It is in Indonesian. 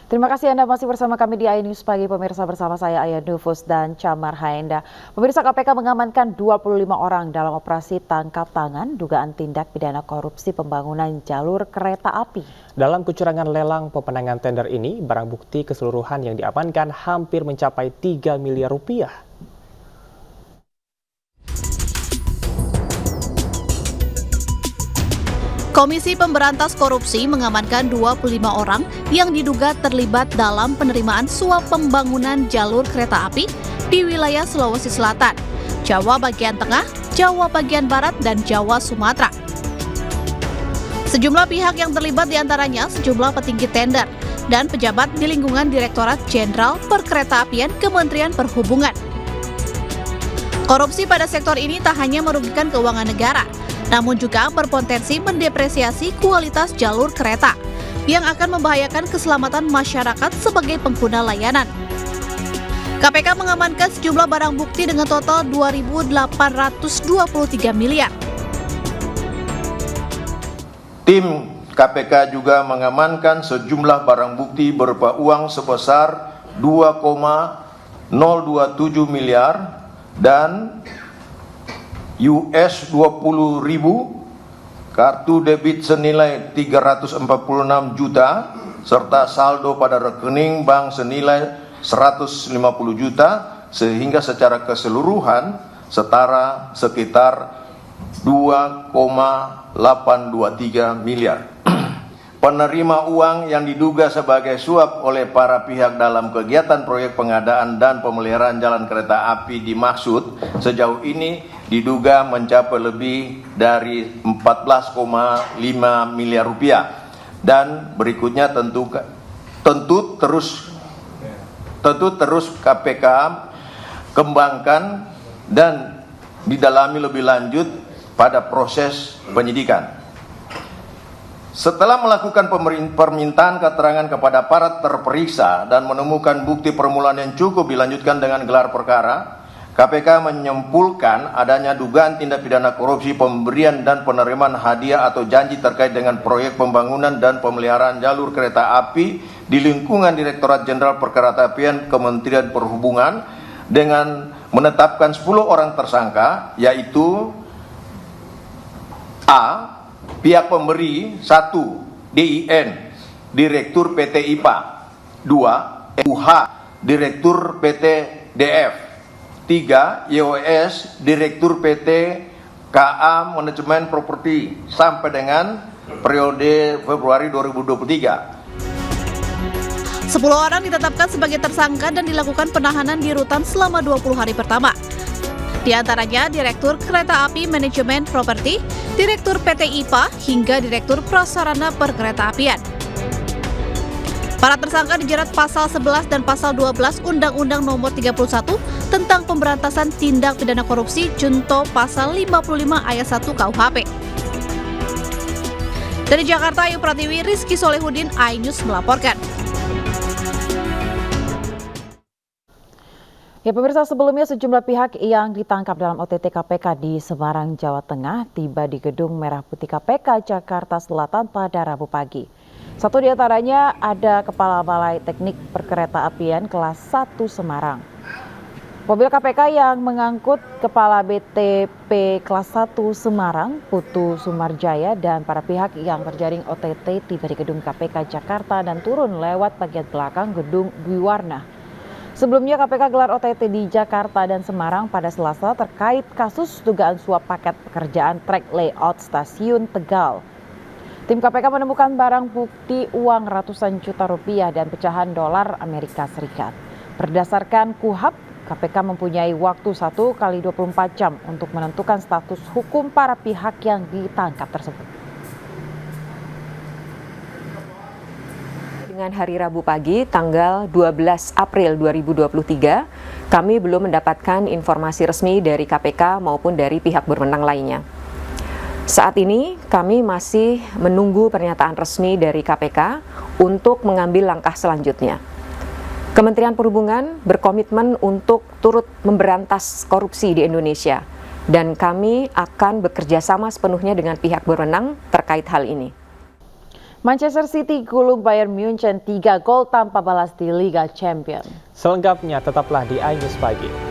Terima kasih Anda masih bersama kami di iNews Pagi, pemirsa, bersama saya Aya Dufus dan Camar Haenda. Pemirsa, KPK mengamankan 25 orang dalam operasi tangkap tangan dugaan tindak pidana korupsi pembangunan jalur kereta api. Dalam kecurangan lelang pemenangan tender ini, barang bukti keseluruhan yang diamankan hampir mencapai 3 miliar rupiah. Komisi Pemberantas Korupsi mengamankan 25 orang yang diduga terlibat dalam penerimaan suap pembangunan jalur kereta api di wilayah Sulawesi Selatan, Jawa bagian tengah, Jawa bagian barat, dan Jawa Sumatera. Sejumlah pihak yang terlibat diantaranya sejumlah petinggi tender dan pejabat di lingkungan Direktorat Jenderal Perkeretaapian Kementerian Perhubungan. Korupsi pada sektor ini tak hanya merugikan keuangan negara, namun juga berpotensi mendepresiasi kualitas jalur kereta yang akan membahayakan keselamatan masyarakat sebagai pengguna layanan. KPK mengamankan sejumlah barang bukti dengan total 2.823 miliar. Tim KPK juga mengamankan sejumlah barang bukti berupa uang sebesar 2,027 miliar dan US 20.000, kartu debit senilai 346 juta, serta saldo pada rekening bank senilai 150 juta, sehingga secara keseluruhan setara sekitar 2,823 miliar. Penerima uang yang diduga sebagai suap oleh para pihak dalam kegiatan proyek pengadaan dan pemeliharaan jalan kereta api dimaksud sejauh ini diduga mencapai lebih dari 14,5 miliar rupiah. Dan berikutnya tentu terus KPK kembangkan dan didalami lebih lanjut pada proses penyidikan. Setelah melakukan permintaan keterangan kepada para terperiksa dan menemukan bukti permulaan yang cukup dilanjutkan dengan gelar perkara, KPK menyimpulkan adanya dugaan tindak pidana korupsi pemberian dan penerimaan hadiah atau janji terkait dengan proyek pembangunan dan pemeliharaan jalur kereta api di lingkungan Direktorat Jenderal Perkeretaapian Kementerian Perhubungan dengan menetapkan 10 orang tersangka, yaitu A. Pihak pemberi 1. DIN, Direktur PT IPA. 2. UH, Direktur PT DF. 3. YOS, Direktur PT KA Manajemen Properti sampai dengan periode Februari 2023. 10 orang ditetapkan sebagai tersangka dan dilakukan penahanan di rutan selama 20 hari pertama. Di antaranya Direktur Kereta Api Manajemen Properti, Direktur PT IPA, hingga Direktur Prasarana Perkeretaapian. Para tersangka dijerat pasal 11 dan pasal 12 Undang-Undang Nomor 31 tentang Pemberantasan Tindak Pidana Korupsi junto pasal 55 ayat 1 KUHP. Dari Jakarta, Ayu Pratiwi, Rizky Solehudin, iNews melaporkan. Ya pemirsa, sebelumnya sejumlah pihak yang ditangkap dalam OTT KPK di Semarang, Jawa Tengah tiba di Gedung Merah Putih KPK Jakarta Selatan pada Rabu pagi. Satu di antaranya ada Kepala Balai Teknik Perkeretaapian kelas 1 Semarang. Mobil KPK yang mengangkut Kepala BTP kelas 1 Semarang, Putu Sumarjaya, dan para pihak yang terjaring OTT tiba di Gedung KPK Jakarta dan turun lewat bagian belakang Gedung Dwi Warna. Sebelumnya KPK gelar OTT di Jakarta dan Semarang pada Selasa terkait kasus dugaan suap paket pekerjaan trek layout stasiun Tegal. Tim KPK menemukan barang bukti uang ratusan juta rupiah dan pecahan dolar Amerika Serikat. Berdasarkan KUHP, KPK mempunyai waktu 1 kali 24 jam untuk menentukan status hukum para pihak yang ditangkap tersebut. Dengan hari Rabu pagi, tanggal 12 April 2023, kami belum mendapatkan informasi resmi dari KPK maupun dari pihak berwenang lainnya. Saat ini, kami masih menunggu pernyataan resmi dari KPK untuk mengambil langkah selanjutnya. Kementerian Perhubungan berkomitmen untuk turut memberantas korupsi di Indonesia, dan kami akan bekerja sama sepenuhnya dengan pihak berwenang terkait hal ini. Manchester City gulung Bayern Munchen 3 gol tanpa balas di Liga Champions. Selengkapnya tetaplah di iNews Pagi.